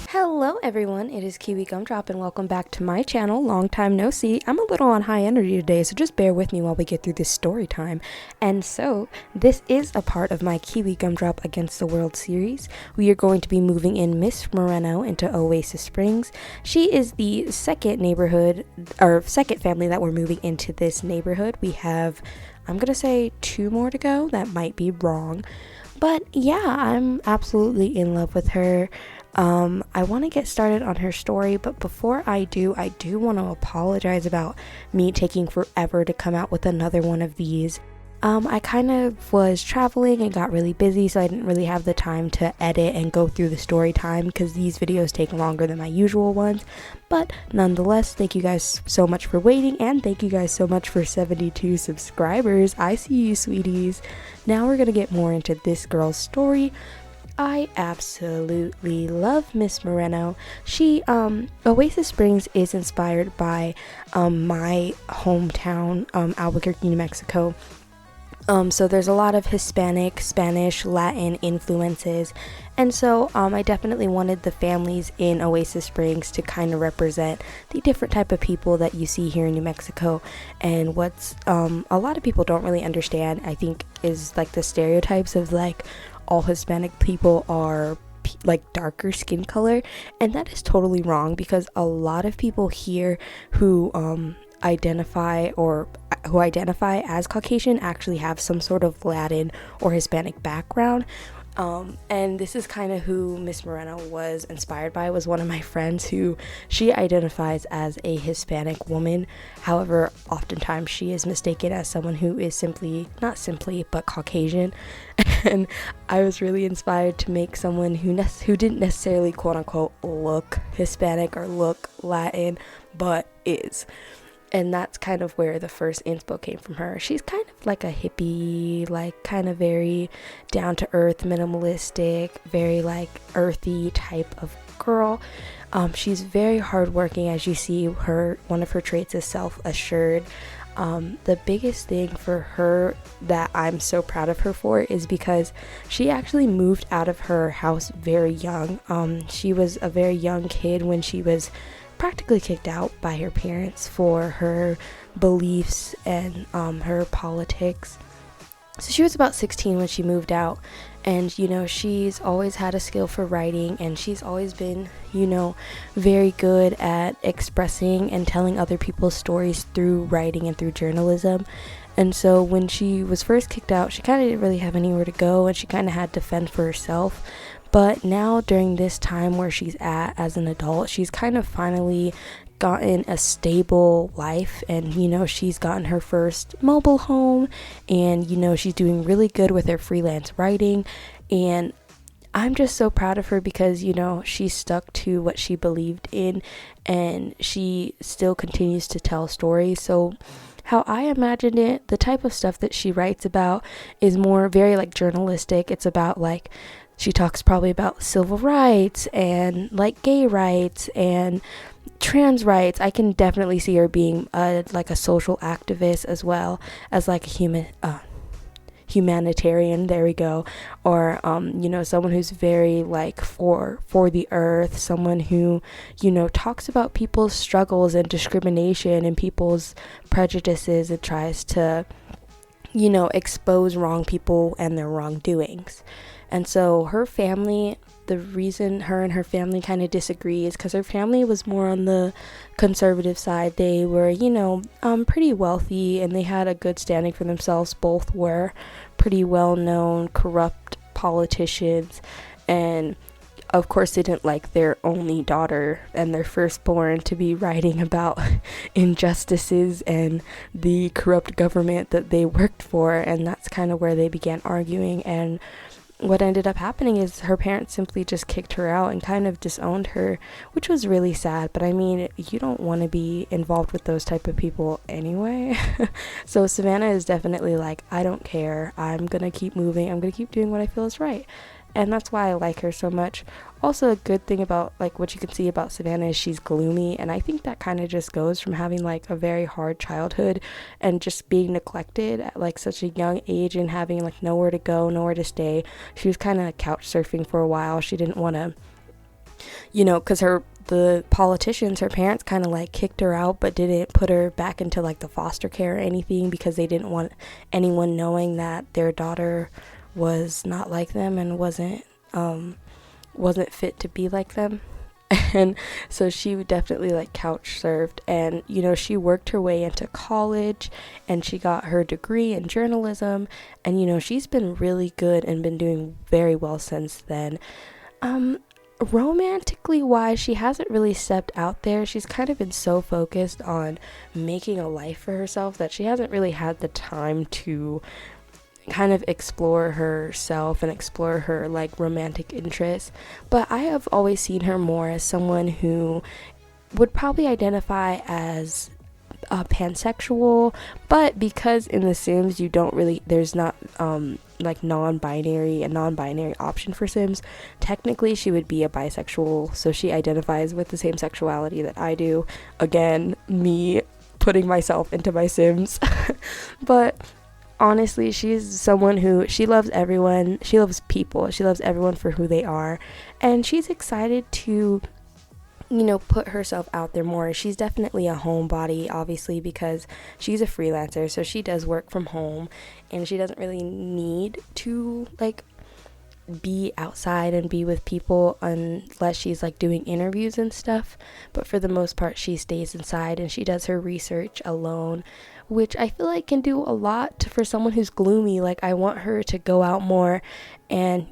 Hello everyone, it is KiwiGumdrop and welcome back to my channel. Long time no see. I'm a little on high energy today, so just bear with me while we get through this story time. And so, this is a part of my KiwiGumdrop Against the World series. We are going to be moving in Miss Moreno into Oasis Springs. She is the second family that we're moving into this neighborhood. We have, I'm gonna say 2 more to go. That might be wrong. But yeah, I'm absolutely in love with her. I want to get started on her story, but before I do want to apologize about me taking forever to come out with another one of these. I kind of was traveling and got really busy, so I didn't really have the time to edit and go through the story time because these videos take longer than my usual ones. But nonetheless, thank you guys so much for waiting, and thank you guys so much for 72 subscribers. I see you, sweeties. Now we're gonna get more into this girl's story. I absolutely love Miss Moreno. She, Oasis Springs is inspired by, my hometown, Albuquerque, New Mexico. So there's a lot of Hispanic, Spanish, Latin influences. And so, I definitely wanted the families in Oasis Springs to kind of represent the different type of people that you see here in New Mexico. And what's, a lot of people don't really understand, I think, is like the stereotypes of like, all Hispanic people are like darker skin color, and that is totally wrong because a lot of people here who identify as Caucasian actually have some sort of Latin or Hispanic background. And this is kind of who Miss Moreno was inspired by. Was one of my friends who she identifies as a Hispanic woman. However, oftentimes she is mistaken as someone who is not simply, but Caucasian. And I was really inspired to make someone who didn't necessarily quote unquote look Hispanic or look Latin, but is. And that's kind of where the first inspo came from her. She's kind of like a hippie, like kind of very down to earth, minimalistic, very like earthy type of girl. She's very hardworking, as you see. One of her traits is self-assured. The biggest thing for her that I'm so proud of her for is because she actually moved out of her house very young. She was a very young kid when she was practically kicked out by her parents for her beliefs and her politics. So she was about 16 when she moved out, and she's always had a skill for writing, and she's always been very good at expressing and telling other people's stories through writing and through journalism. And so when she was first kicked out, she kind of didn't really have anywhere to go, and she kind of had to fend for herself. But now during this time where she's at as an adult, she's kind of finally gotten a stable life, and she's gotten her first mobile home, and she's doing really good with her freelance writing. And I'm just so proud of her because she stuck to what she believed in, and she still continues to tell stories. So how I imagined it, the type of stuff that she writes about is more very like journalistic. It's about like, she talks probably about civil rights and like gay rights and trans rights. I can definitely see her being like a social activist as well as like a humanitarian, there we go, or someone who's very like for the earth, someone who talks about people's struggles and discrimination and people's prejudices and tries to expose wrong people and their wrongdoings. And so her family, the reason her and her family kind of disagree is because her family was more on the conservative side. They were, pretty wealthy, and they had a good standing for themselves. Both were pretty well-known, corrupt politicians, and of course they didn't like their only daughter and their firstborn to be writing about injustices and the corrupt government that they worked for, and that's kind of where they began arguing. And what ended up happening is her parents simply just kicked her out and kind of disowned her, which was really sad. But I mean, you don't want to be involved with those type of people anyway. So Savannah is definitely like, I don't care. I'm going to keep moving. I'm going to keep doing what I feel is right. And that's why I like her so much. Also, a good thing about like what you can see about Savannah is she's gloomy, and I think that kind of just goes from having like a very hard childhood and just being neglected at like such a young age and having like nowhere to go, nowhere to stay. She was kind of couch surfing for a while. She didn't want to because the politicians, her parents kind of like kicked her out but didn't put her back into like the foster care or anything because they didn't want anyone knowing that their daughter was not like them and wasn't fit to be like them. And so she definitely like couch surfed, and she worked her way into college and she got her degree in journalism, and she's been really good and been doing very well since then. Romantically wise, she hasn't really stepped out there. She's kind of been so focused on making a life for herself that she hasn't really had the time to kind of explore herself and explore her like romantic interests. But I have always seen her more as someone who would probably identify as pansexual, but because in The Sims there's not like a non-binary option for Sims, technically she would be a bisexual, so she identifies with the same sexuality that I do. Again, me putting myself into my Sims. But honestly, she's someone who, she loves everyone, she loves people, she loves everyone for who they are, and she's excited to put herself out there more. She's definitely a homebody, obviously, because she's a freelancer, so she does work from home and she doesn't really need to like be outside and be with people unless she's like doing interviews and stuff. But for the most part, she stays inside and she does her research alone, which I feel like can do a lot for someone who's gloomy. Like, I want her to go out more, and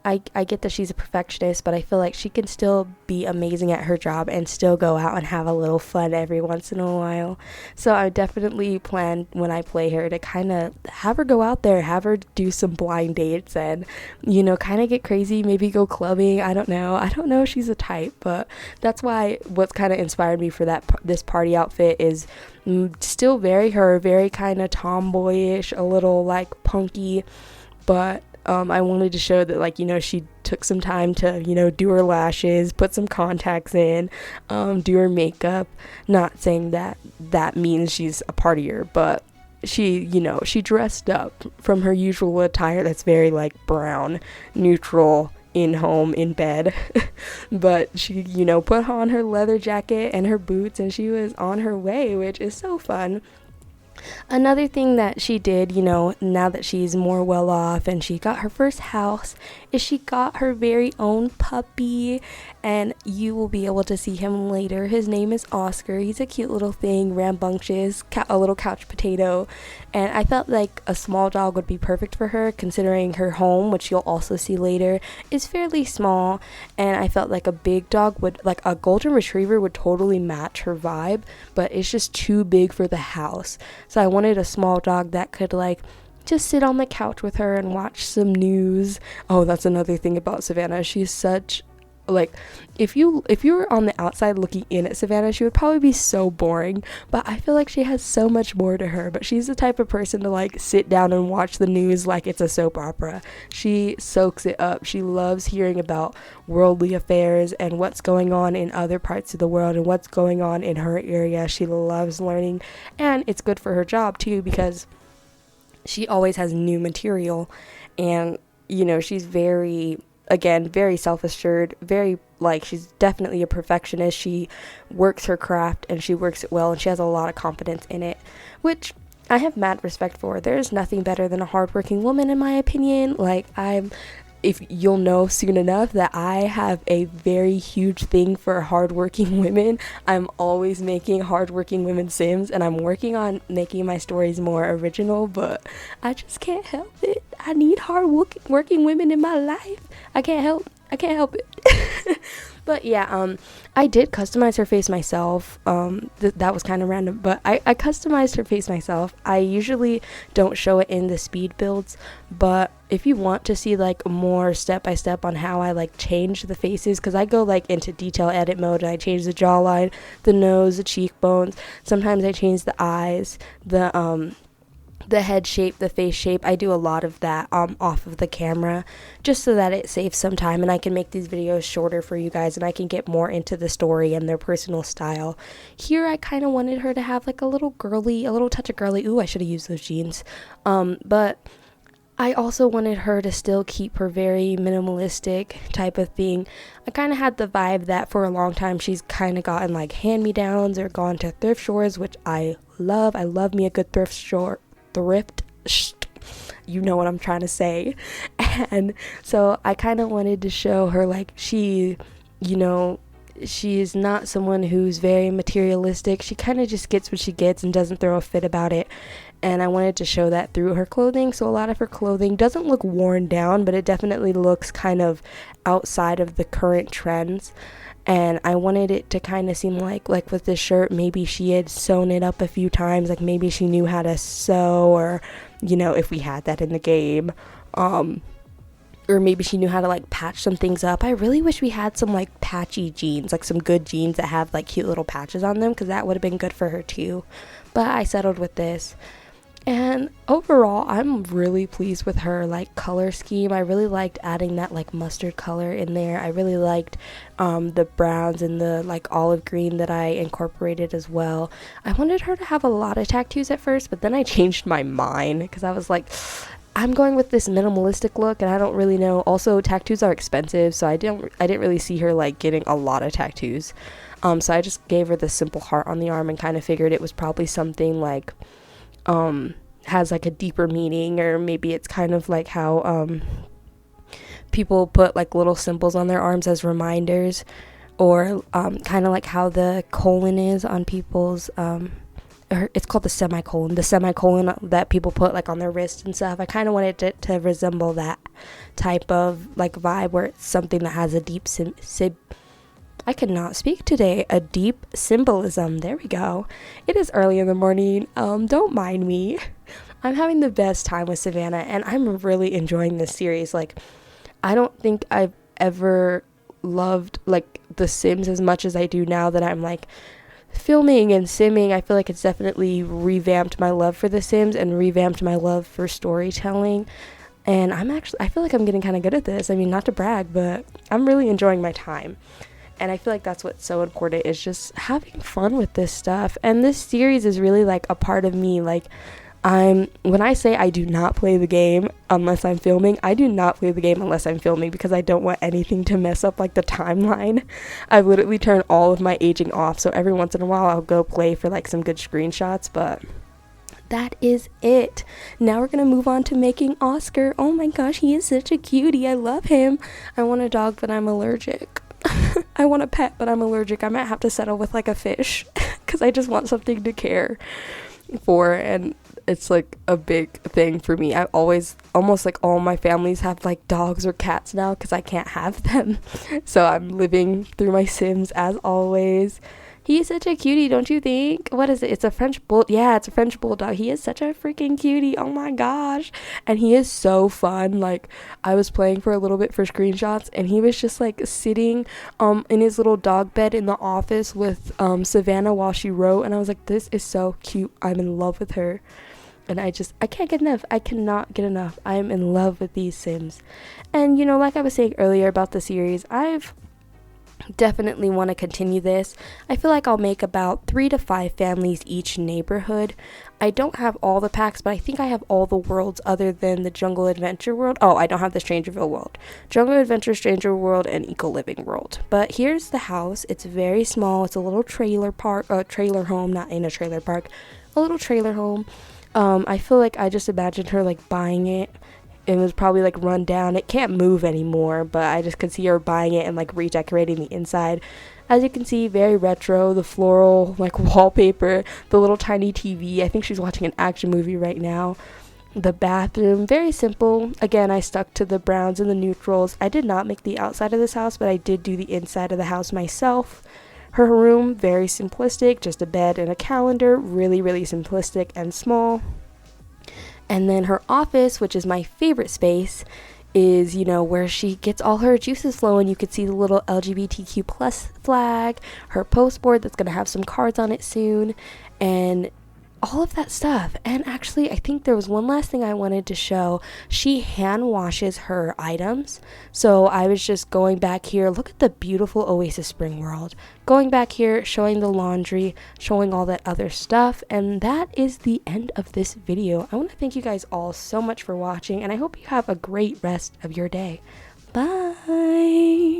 I get that she's a perfectionist, but I feel like she can still be amazing at her job and still go out and have a little fun every once in a while. So I definitely plan, when I play her, to kind of have her go out there, have her do some blind dates and, kind of get crazy, maybe go clubbing. I don't know if she's a type, but that's why what's kind of inspired me for this party outfit is still very kind of tomboyish, a little like punky, but I wanted to show that, like, she took some time to, do her lashes, put some contacts in, do her makeup. Not saying that means she's a partier, but she, she dressed up from her usual attire that's very, like, brown, neutral, in home, in bed. But she, put on her leather jacket and her boots, and she was on her way, which is so fun. Another thing that she did, now that she's more well off and she got her first house, is she got her very own puppy, and you will be able to see him later. His name is Oscar. He's a cute little thing, rambunctious, a little couch potato, and I felt like a small dog would be perfect for her, considering her home, which you'll also see later, is fairly small, and I felt like a big dog like a golden retriever would totally match her vibe, but it's just too big for the house. So I wanted a small dog that could like just sit on the couch with her and watch some news. Oh, that's another thing about Savannah. She's such, like, if you were on the outside looking in at Savannah, she would probably be so boring, but I feel like she has so much more to her. But she's the type of person to like sit down and watch the news like it's a soap opera. She soaks it up. She loves hearing about worldly affairs and what's going on in other parts of the world and what's going on in her area. She loves learning, and it's good for her job too, because she always has new material, and she's very self-assured, very, like, she's definitely a perfectionist. She works her craft and she works it well, and she has a lot of confidence in it, which I have mad respect for. There's nothing better than a hardworking woman, in my opinion. Like, if you'll know soon enough that I have a very huge thing for hardworking women. I'm always making hardworking women Sims, and I'm working on making my stories more original, but I just can't help it. I need hardworking women in my life. I can't help it. But yeah, I did customize her face myself. That was kind of random, but I customized her face myself. I usually don't show it in the speed builds, but if you want to see like more step by step on how I like change the faces, because I go like into detail edit mode and I change the jawline, the nose, the cheekbones. Sometimes I change the eyes, the head shape, the face shape. I do a lot of that off of the camera, just so that it saves some time and I can make these videos shorter for you guys, and I can get more into the story and their personal style. Here I kind of wanted her to have like a little touch of girly. Ooh, I should have used those jeans. But I also wanted her to still keep her very minimalistic type of thing. I kind of had the vibe that for a long time she's kind of gotten like hand-me-downs or gone to thrift stores, which I love. I love me a good thrift store. You know what I'm trying to say. And so I kind of wanted to show her like she is not someone who's very materialistic. She kind of just gets what she gets and doesn't throw a fit about it. And I wanted to show that through her clothing. So a lot of her clothing doesn't look worn down, but it definitely looks kind of outside of the current trends. And I wanted it to kind of seem like with this shirt, maybe she had sewn it up a few times. Like maybe she knew how to sew, or, if we had that in the game. Or maybe she knew how to like patch some things up. I really wish we had some like patchy jeans, like some good jeans that have like cute little patches on them, because that would have been good for her too. But I settled with this. And overall, I'm really pleased with her like color scheme. I really liked adding that like mustard color in there. I really liked the browns and the like olive green that I incorporated as well. I wanted her to have a lot of tattoos at first, but then I changed my mind because I was like, I'm going with this minimalistic look, and I don't really know. Also, tattoos are expensive, so I didn't really see her like getting a lot of tattoos. So I just gave her the simple heart on the arm and kind of figured it was probably something like has like a deeper meaning, or maybe it's kind of like how people put like little symbols on their arms as reminders, or kind of like how the colon is on people's it's called the semicolon that people put like on their wrist and stuff. I kind of wanted it to resemble that type of like vibe, where it's something that has a deep I cannot speak today. A deep symbolism. There we go. It is early in the morning. Don't mind me. I'm having the best time with Savannah, and I'm really enjoying this series. Like, I don't think I've ever loved like The Sims as much as I do now that I'm like filming and simming. I feel like it's definitely revamped my love for The Sims and revamped my love for storytelling. And I feel like I'm getting kind of good at this. I mean, not to brag, but I'm really enjoying my time. And I feel like that's what's so important, is just having fun with this stuff. And this series is really like a part of me. Like, when I say I do not play the game unless I'm filming, I do not play the game unless I'm filming, because I don't want anything to mess up like the timeline. I literally turn all of my aging off. So every once in a while I'll go play for like some good screenshots, but that is it. Now we're gonna move on to making Oscar. Oh my gosh, he is such a cutie. I love him. I want a dog, but I'm allergic. I want a pet, but I'm allergic. I might have to settle with like a fish because I just want something to care for, and it's like a big thing for me. I almost like all my families have like dogs or cats now because I can't have them. So I'm living through my Sims as always. He's such a cutie, don't you think? What is it? It's a French bull. Yeah, it's a French bulldog. He is such a freaking cutie. Oh my gosh. And he is so fun. Like, I was playing for a little bit for screenshots, and he was just like sitting in his little dog bed in the office with Savannah while she wrote, and I was like, this is so cute. I'm in love with her. And I can't get enough. I cannot get enough. I'm in love with these Sims. And like I was saying earlier about the series, I've definitely want to continue this. I feel like I'll make about 3 to 5 families each neighborhood. I don't have all the packs, but I think I have all the worlds other than the Jungle Adventure world. Oh, I don't have the Strangerville world. Jungle Adventure, Stranger World, and Eco Living world. But here's the house. It's very small. It's a little trailer home, not in a trailer park. A little trailer home. I feel like I just imagined her like buying it. It was probably like run down. It can't move anymore, but I just could see her buying it and like redecorating the inside. As you can see, very retro, the floral like wallpaper, the little tiny TV. I think she's watching an action movie right now. The bathroom, very simple. Again, I stuck to the browns and the neutrals. I did not make the outside of this house, but I did do the inside of the house myself. Her room, very simplistic, just a bed and a calendar, really, really simplistic and small. And then her office, which is my favorite space, is, where she gets all her juices flowing. You could see the little LGBTQ plus flag, her post board that's going to have some cards on it soon. And all of that stuff. And actually, I think there was one last thing I wanted to show. She hand washes her items. So I was just going back here. Look at the beautiful Oasis Spring world. Going back here, showing the laundry, showing all that other stuff. And that is the end of this video. I want to thank you guys all so much for watching, and I hope you have a great rest of your day. Bye.